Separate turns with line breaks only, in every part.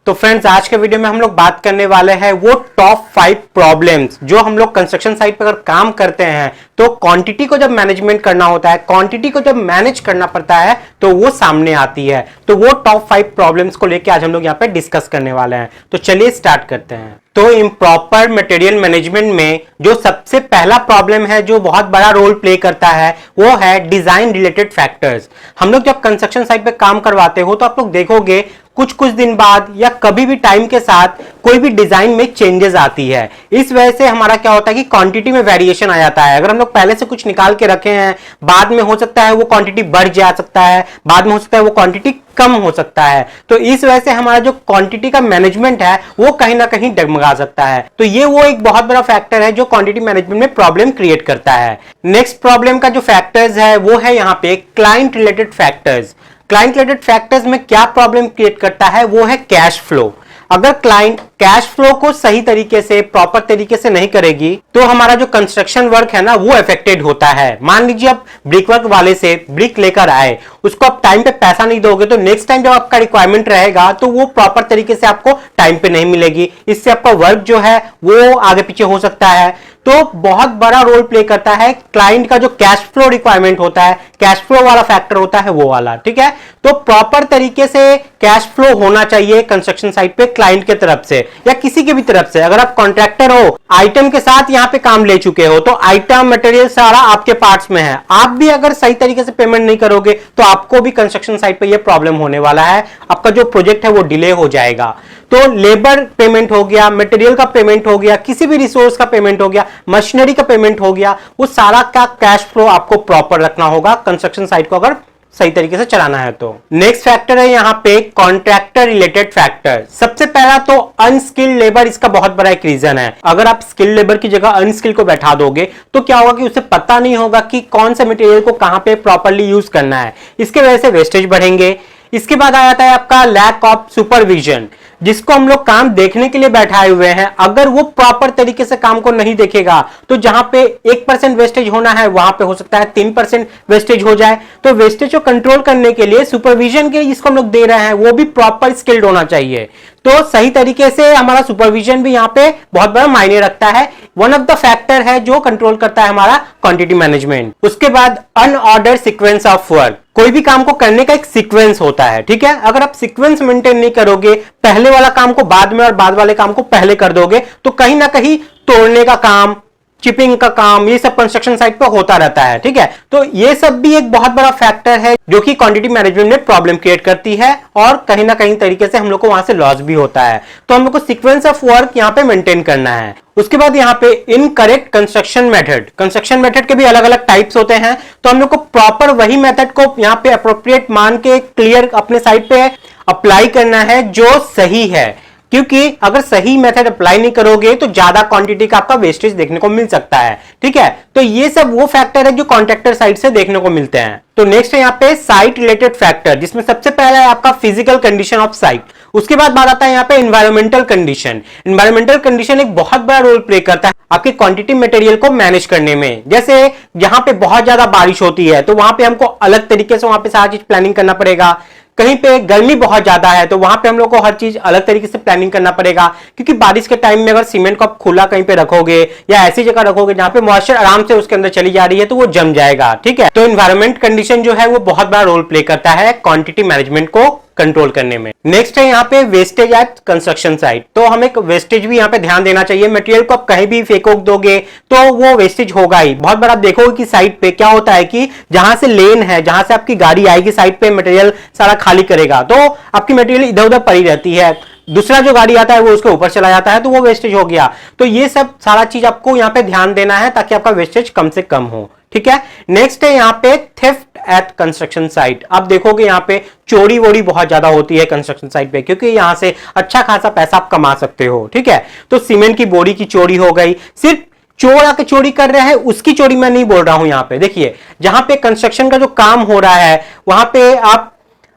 तो फ्रेंड्स, आज के वीडियो में हम लोग बात करने वाले हैं वो टॉप 5 प्रॉब्लम्स जो हम लोग कंस्ट्रक्शन साइट पर अगर काम करते हैं तो क्वांटिटी को जब मैनेजमेंट करना होता है, क्वांटिटी को जब मैनेज करना पड़ता है तो वो सामने आती है। तो वो टॉप 5 प्रॉब्लम्स को लेकर आज हम लोग यहाँ पे डिस्कस करने वाले हैं। तो चलिए स्टार्ट करते हैं। तो इम्प्रॉपर मटेरियल मैनेजमेंट में जो सबसे पहला प्रॉब्लम है, जो बहुत बड़ा रोल प्ले करता है, वो है डिजाइन रिलेटेड फैक्टर्स। हम लोग जब कंस्ट्रक्शन साइट पे काम करवाते हो तो आप लोग देखोगे कुछ दिन बाद या कभी भी टाइम के साथ कोई भी डिजाइन में चेंजेस आती है। इस वजह से हमारा क्या होता है कि क्वांटिटी में वेरिएशन आ जाता है। अगर हम लोग पहले से कुछ निकाल के रखे हैं, बाद में हो सकता है वो क्वांटिटी बढ़ जा सकता है, बाद में हो सकता है वो क्वांटिटी कम हो सकता है। तो इस वजह से हमारा जो क्वांटिटी का मैनेजमेंट है वो कहीं ना कहीं डगमगा सकता है। तो ये वो एक बहुत बड़ा फैक्टर है जो क्वांटिटी मैनेजमेंट में प्रॉब्लम क्रिएट करता है। नेक्स्ट प्रॉब्लम का जो फैक्टर्स है वो है यहाँ पे client related factors. Client related factors में क्या प्रॉब्लम क्रिएट करता है, वो है कैश फ्लो। अगर क्लाइंट कैश फ्लो को सही तरीके से, प्रॉपर तरीके से नहीं करेगी तो हमारा जो कंस्ट्रक्शन वर्क है ना वो अफेक्टेड होता है। मान लीजिए आप ब्रिक वर्क वाले से ब्रिक लेकर आए, उसको आप टाइम पे पैसा नहीं दोगे तो नेक्स्ट टाइम जब आपका रिक्वायरमेंट रहेगा तो वो प्रॉपर तरीके से आपको टाइम पे नहीं मिलेगी। इससे आपका वर्क जो है वो आगे पीछे हो सकता है। तो बहुत बड़ा रोल प्ले करता है क्लाइंट का जो कैश फ्लो रिक्वायरमेंट होता है, कैश फ्लो वाला फैक्टर होता है वो वाला। ठीक है, तो प्रॉपर तरीके से कैश फ्लो होना चाहिए कंस्ट्रक्शन साइट पे क्लाइंट के तरफ से या किसी की भी तरफ से। अगर आप कॉन्ट्रैक्टर हो, आइटम के साथ यहां पे काम ले चुके हो तो आइटम मटेरियल सारा आपके पार्ट्स में है, आप भी अगर सही तरीके से पेमेंट नहीं करोगे तो आपको भी कंस्ट्रक्शन साइट पे ये प्रॉब्लम होने वाला है। आपका जो प्रोजेक्ट है वो डिले हो जाएगा। तो लेबर पेमेंट हो गया, मटेरियल का पेमेंट हो गया, किसी भी रिसोर्स का पेमेंट हो गया, मशीनरी का पेमेंट हो गया, वो सारा का कैश फ्लो आपको प्रॉपर रखना होगा कंस्ट्रक्शन साइट को अगर सही तरीके से चलाना है तो। नेक्स्ट फैक्टर है यहाँ पे कॉन्ट्रैक्टर रिलेटेड फैक्टर। सबसे पहला तो अनस्किल्ड लेबर इसका बहुत बड़ा एक रीजन है। अगर आप स्किल्ड लेबर की जगह अनस्किल्ड को बैठा दोगे तो क्या होगा कि उसे पता नहीं होगा कि कौन से मटेरियल को कहां पे प्रॉपरली यूज करना है। इसके वजह से वेस्टेज बढ़ेंगे। इसके बाद आ जाता है आपका लैक ऑफ सुपरविजन। जिसको हम लोग काम देखने के लिए बैठाए हुए हैं, अगर वो प्रॉपर तरीके से काम को नहीं देखेगा तो जहां पे 1% वेस्टेज होना है वहां पे हो सकता है 3% वेस्टेज हो जाए। तो वेस्टेज को कंट्रोल करने के लिए सुपरविजन के जिसको हम लोग दे रहे हैं वो भी प्रॉपर स्किल्ड होना चाहिए। तो सही तरीके से हमारा सुपरविजन भी यहाँ पे बहुत बड़ा मायने रखता है। वन ऑफ द फैक्टर है जो कंट्रोल करता है हमारा क्वांटिटी मैनेजमेंट। उसके बाद अनऑर्डर सीक्वेंस ऑफ वर्क। कोई भी काम को करने का एक सीक्वेंस होता है, ठीक है। अगर आप सीक्वेंस मेंटेन नहीं करोगे, पहले वाला काम को बाद में और बाद वाले काम को पहले कर दोगे तो कहीं ना कहीं तोड़ने का काम, चिपिंग का काम, ये सब कंस्ट्रक्शन साइट पर होता रहता है। ठीक है, तो ये सब भी एक बहुत बड़ा फैक्टर है जो कि क्वांटिटी मैनेजमेंट में प्रॉब्लम क्रिएट करती है और कहीं ना कहीं तरीके से हम लोग को वहां से लॉस भी होता है। तो हम लोग को सीक्वेंस ऑफ वर्क यहाँ पे मेंटेन करना है। उसके बाद यहाँ पे incorrect construction method. Construction method के भी अलग अलग टाइप्स होते हैं, तो हम लोग को प्रॉपर वही मेथड को यहाँ पे अप्रोप्रिएट मान के क्लियर अपने साइट पे अप्लाई करना है जो सही है। क्योंकि अगर सही मेथड अप्लाई नहीं करोगे तो ज्यादा क्वांटिटी का आपका वेस्टेज देखने को मिल सकता है। ठीक है, तो ये सब वो फैक्टर है जो कॉन्ट्रैक्टर साइड से देखने को मिलते हैं। तो नेक्स्ट है यहाँ पे साइट रिलेटेड फैक्टर, जिसमें सबसे पहला है आपका फिजिकल कंडीशन ऑफ साइट। उसके बाद बात आता है यहाँ पे एनवायरमेंटल कंडीशन। एनवायरमेंटल कंडीशन एक बहुत बड़ा रोल प्ले करता है आपके क्वांटिटी मटेरियल को मैनेज करने में। जैसे जहां पे बहुत ज्यादा बारिश होती है तो वहां पे हमको अलग तरीके से वहां पे सारी चीज प्लानिंग करना पड़ेगा। कहीं पे गर्मी बहुत ज्यादा है तो वहां पे हम लोग को हर चीज अलग तरीके से प्लानिंग करना पड़ेगा, क्योंकि बारिश के टाइम में अगर सीमेंट को आप खुला कहीं पे रखोगे या ऐसी जगह रखोगे जहां पे मॉइस्चर आराम से उसके अंदर चली जा रही है तो वो जम जाएगा। ठीक है, तो एनवायरमेंट कंडीशन जो है वो बहुत बड़ा रोल प्ले करता है क्वांटिटी मैनेजमेंट को कंट्रोल करने में। नेक्स्ट है यहाँ पे वेस्टेज एट कंस्ट्रक्शन साइट। तो हमें वेस्टेज भी यहाँ पे ध्यान देना चाहिए। मटेरियल को आप कहीं भी फेंको दोगे तो वो वेस्टेज होगा ही। बहुत बड़ा देखोगे कि साइट पे क्या होता है कि जहां से लेन है, जहां से आपकी गाड़ी आएगी साइट पे, मटेरियल सारा खाली करेगा तो आपकी मटेरियल इधर उधर पड़ी रहती है। दूसरा जो गाड़ी आता है वो उसके ऊपर चला जाता है तो वो वेस्टेज हो गया। तो ये सब सारा चीज आपको यहाँ पे ध्यान देना है ताकि आपका वेस्टेज कम से कम हो। ठीक है, नेक्स्ट है यहाँ पे थेफ्ट एट कंस्ट्रक्शन साइट। आप देखोगे यहाँ पे चोरी वोरी बहुत ज्यादा होती है कंस्ट्रक्शन साइट पे, क्योंकि यहाँ से अच्छा खासा पैसा आप कमा सकते हो। ठीक है, तो सीमेंट की बोरी की चोरी हो गई। सिर्फ चोर आके चोरी कर रहे हैं उसकी चोरी मैं नहीं बोल रहा हूं। यहाँ पे देखिए, जहां पे कंस्ट्रक्शन का जो काम हो रहा है वहां पे आप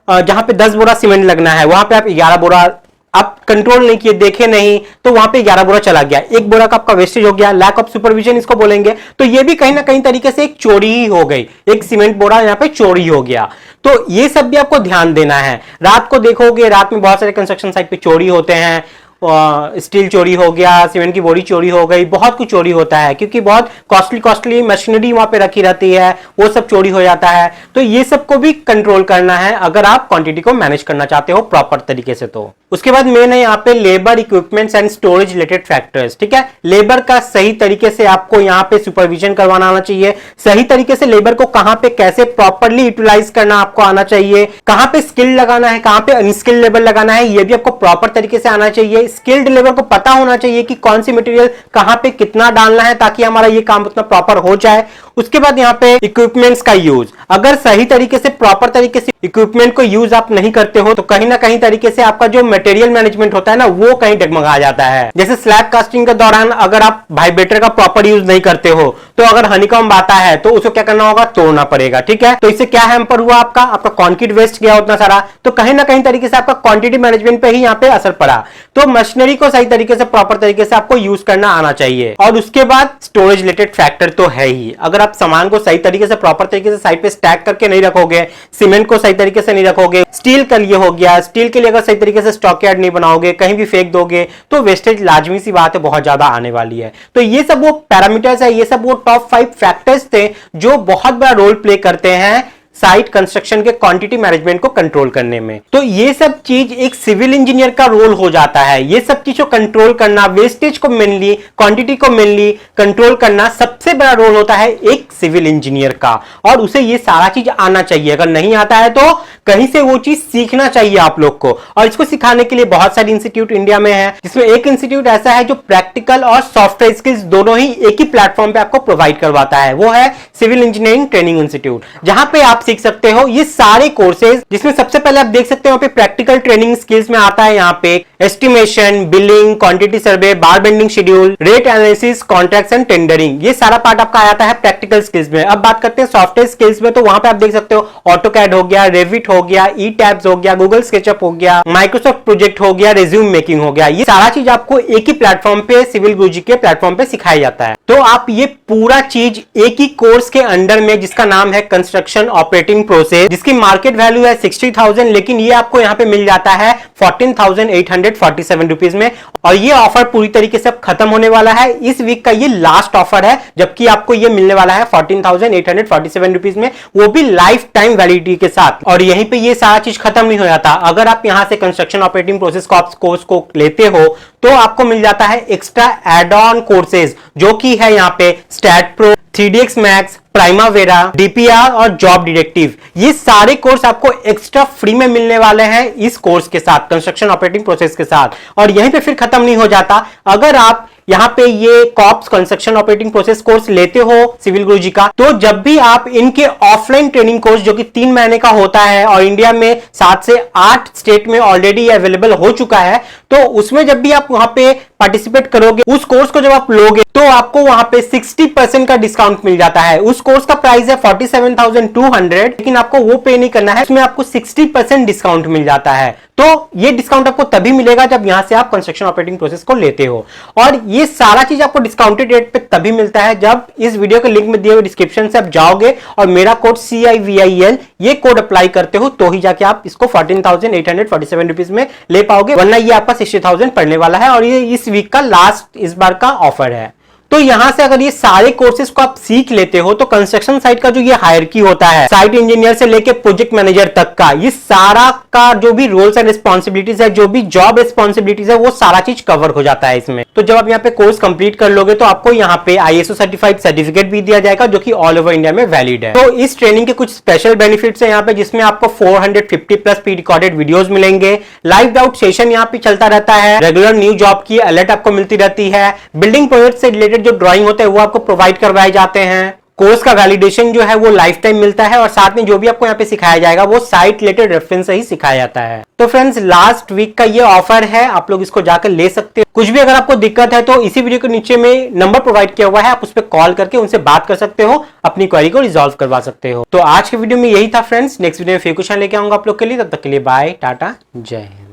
जहां पे 10 बोरा सीमेंट लगना है वहां पे आप 11 बोरा आप कंट्रोल नहीं किए, देखे नहीं, तो वहां पे 11 बोरा चला गया, एक बोरा का आपका वेस्टेज हो गया, लैक ऑफ सुपरविजन इसको बोलेंगे। तो ये भी कहीं ना कहीं तरीके से एक चोरी ही हो गई, एक सीमेंट बोरा यहाँ पे चोरी हो गया। तो ये सब भी आपको ध्यान देना है। रात को देखोगे, रात में बहुत सारे कंस्ट्रक्शन साइट पे चोरी होते हैं, स्टील चोरी हो गया, सीमेंट की बोरी चोरी हो गई, बहुत कुछ चोरी होता है, क्योंकि बहुत कॉस्टली मशीनरी वहां पे रखी रहती है, वो सब चोरी हो जाता है। तो ये सब को भी कंट्रोल करना है अगर आप क्वांटिटी को मैनेज करना चाहते हो प्रॉपर तरीके से। तो उसके बाद मेन है यहाँ पे labour, equipments and storage related factors. ठीक है, लेबर का सही तरीके से आपको यहाँ पे सुपरविजन करवाना आना चाहिए, सही तरीके से लेबर को कहां पे कैसे प्रॉपरली यूटिलाइज करना आपको आना चाहिए, कहां पे स्किल लगाना है, कहां पे अनस्किल्ड लेबर लगाना है, ये भी आपको प्रॉपर तरीके से आना चाहिए। स्किल्ड लेबर को पता होना चाहिए कि कौन सी मटेरियल कहां पे कितना डालना है ताकि हमारा ये काम उतना प्रॉपर हो जाए। उसके बाद यहाँ पे इक्विपमेंट्स का यूज, अगर सही तरीके से प्रॉपर तरीके से इक्विपमेंट को यूज आप नहीं करते हो तो कहीं ना कहीं तरीके से आपका जो मटेरियल मैनेजमेंट होता है ना, वो कहीं डगमगा जाता है। जैसे स्लैब कास्टिंग के दौरान अगर आप वाइब्रेटर का प्रॉपर यूज नहीं करते हो तो अगर हनीकॉम्ब आता है तो उसको क्या करना होगा, तोड़ना पड़ेगा। ठीक है, तो इससे क्या हैम्पर हुआ, आपका कंक्रीट वेस्ट गया उतना सारा, तो कहीं ना कहीं तरीके से आपका क्वांटिटी मैनेजमेंट पे ही यहाँ पे असर पड़ा। तो मशीनरी को सही तरीके से प्रॉपर तरीके से आपको यूज करना आना चाहिए। और उसके बाद स्टोरेज रिलेटेड फैक्टर तो है ही, अगर आप सामान को सही तरीके से प्रॉपर तरीके से साइड पे स्टैक करके नहीं रखोगे, सीमेंट को सही तरीके से नहीं रखोगे, स्टील का लिए हो गया, स्टील के लिए अगर सही तरीके से स्टॉक यार्ड नहीं बनाओगे, कहीं भी फेंक दोगे तो वेस्टेज लाजमी सी बात है बहुत ज्यादा आने वाली है। तो ये सब वो पैरामीटर्स है, ये सब वो टॉप 5 फैक्टर्स थे जो बहुत बड़ा रोल प्ले करते हैं साइट कंस्ट्रक्शन के क्वांटिटी मैनेजमेंट को कंट्रोल करने में। तो ये सब चीज एक सिविल इंजीनियर का रोल हो जाता है, ये सब चीज को कंट्रोल करना, वेस्टेज को मेनली, क्वांटिटी को मेनली कंट्रोल करना सबसे बड़ा रोल होता है एक सिविल इंजीनियर का, और उसे ये सारा चीज आना चाहिए। अगर नहीं आता है तो कहीं से वो चीज सीखना चाहिए आप लोग को, और इसको सिखाने के लिए बहुत सारे इंस्टीट्यूट इंडिया में है, जिसमें एक इंस्टीट्यूट ऐसा है जो प्रैक्टिकल और सॉफ्टवेयर स्किल्स दोनों ही एक ही प्लेटफॉर्म पे आपको प्रोवाइड करवाता है, वो है सिविल इंजीनियरिंग ट्रेनिंग इंस्टीट्यूट, जहां पे आप सीख सकते हो ये सारे कोर्सेज, जिसमें सबसे पहले आप देख सकते हो पे प्रैक्टिकल ट्रेनिंग स्किल्स में आता है यहाँ पे estimation, billing, quantity survey, bar bending schedule, rate analysis, contracts and tendering, ये सारा पार्ट आपका आता है प्रैक्टिकल स्किल्स में। अब बात करते हैं सॉफ्टवेयर स्किल्स में, तो वहां पे आप देख सकते हो ऑटोकैड हो गया, रेविट हो गया, ई टैब्स हो गया, गूगल स्केचअप हो गया, माइक्रोसॉफ्ट प्रोजेक्ट हो गया, रिज्यूम मेकिंग हो गया, ये सारा चीज आपको एक ही प्लेटफॉर्म पे, सिविल गुरुजी के प्लेटफॉर्म पे सिखाया जाता है। तो आप ये पूरा चीज एक ही कोर्स के अंडर में, जिसका नाम है कंस्ट्रक्शन ऑपरेटिंग प्रोसेस, जिसकी मार्केट वैल्यू है 60,000, लेकिन ये आपको यहाँ पे मिल जाता है 14,847 रुपीज में। और ये ऑफर पूरी तरीके से अब खत्म होने वाला है, इस वीक का ये लास्ट ऑफर है, जबकि आपको ये मिलने वाला है 14,847 रुपीज में, वो भी लाइफ टाइम वैलिडिटी के साथ। और यहीं पे ये सारा चीज खत्म नहीं हो जाता, अगर आप यहां से कंस्ट्रक्शन ऑपरेटिंग प्रोसेस कोर्स को लेते हो तो आपको मिल जाता है एक्स्ट्रा एड ऑन कोर्सेज, जो कि है यहाँ पे stat pro, 3DX max, Primavera, DPR और जॉब डिटेक्टिव। ये सारे कोर्स आपको एक्स्ट्रा फ्री में मिलने वाले हैं इस कोर्स के साथ, कंस्ट्रक्शन ऑपरेटिंग प्रोसेस के साथ। और यहीं पे फिर खत्म नहीं हो जाता, अगर आप यहाँ पे ये cops construction operating process course लेते हो सिविल गुरुजी का, तो जब भी आप इनके ऑफलाइन ट्रेनिंग कोर्स जो कि 3 महीने का होता है और इंडिया में 7 से 8 स्टेट में ऑलरेडी अवेलेबल हो चुका है, तो उसमें जब भी आप वहां पे पार्टिसिपेट करोगे, उस कोर्स को जब आप लोगे तो आपको वहां पे 60% का डिस्काउंट मिल जाता है। उस कोर्स का प्राइस है 47,200, लेकिन आपको वो पे नहीं करना है, उसमें आपको 60% डिस्काउंट मिल जाता है। तो ये डिस्काउंट आपको तभी मिलेगा जब यहां से आप कंस्ट्रक्शन ऑपरेटिंग प्रोसेस को लेते हो, और ये सारा चीज आपको डिस्काउंटेड रेट पे तभी मिलता है जब इस वीडियो के लिंक में दिए हुए डिस्क्रिप्शन से आप जाओगे और मेरा कोड CIVIL ये कोड अप्लाई करते हो, तो ही जाके आप इसको 14,847 रुपीज में ले पाओगे, वरना ये आपका 60,000 पड़ने वाला है। और ये इस वीक का लास्ट इस बार का ऑफर है। तो यहां से अगर ये सारे कोर्सेज को आप सीख लेते हो तो कंस्ट्रक्शन साइट का जो ये हायरकी होता है, साइट इंजीनियर से लेके प्रोजेक्ट मैनेजर तक का, ये सारा का जो भी रोल्स एंड रिस्पॉन्सिबिलिटीज है, जो भी जॉब रिस्पॉन्सिबिलिटीज है, वो सारा चीज कवर हो जाता है इसमें। तो जब आप यहाँ पे कोर्स कंप्लीट कर लोगे तो आपको यहाँ पे ISO सर्टिफाइड सर्टिफिकेट भी दिया जाएगा, जो कि ऑल ओवर इंडिया में वैलिड है। तो इस ट्रेनिंग के कुछ स्पेशल बेनिफिट्स है यहाँ पे, जिसमें आपको 450 प्लस प्री रिकॉर्डेड वीडियोस मिलेंगे, लाइव डाउट सेशन यहाँ पे चलता रहता है, रेगुलर न्यू जॉब की अलर्ट आपको मिलती रहती है, बिल्डिंग प्रोजेक्ट से रिलेटेड जो ड्राइंग होते हैं वो आपको प्रोवाइड करवाए जाते हैं, कोर्स का वैलिडेशन जो है वो लाइफ टाइम मिलता है, और साथ में जो भी आपको यहाँ पे सिखाया जाएगा वो साइट रिलेटेड रेफरेंस से ही सिखाया जाता है। तो फ्रेंड्स, लास्ट वीक का ये ऑफर है, आप लोग इसको जाकर ले सकते हो। कुछ भी अगर आपको दिक्कत है तो इसी वीडियो के नीचे में नंबर प्रोवाइड किया हुआ है, आप उस पर कॉल करके उनसे बात कर सकते हो, अपनी क्वेरी को रिजॉल्व करवा सकते हो। तो आज के वीडियो में यही था फ्रेंड्स, नेक्स्ट वीडियो में फिर कुछ लेके आऊंगा आप लोग के लिए, तब तक के लिए बाय, टाटा, जय हिंद।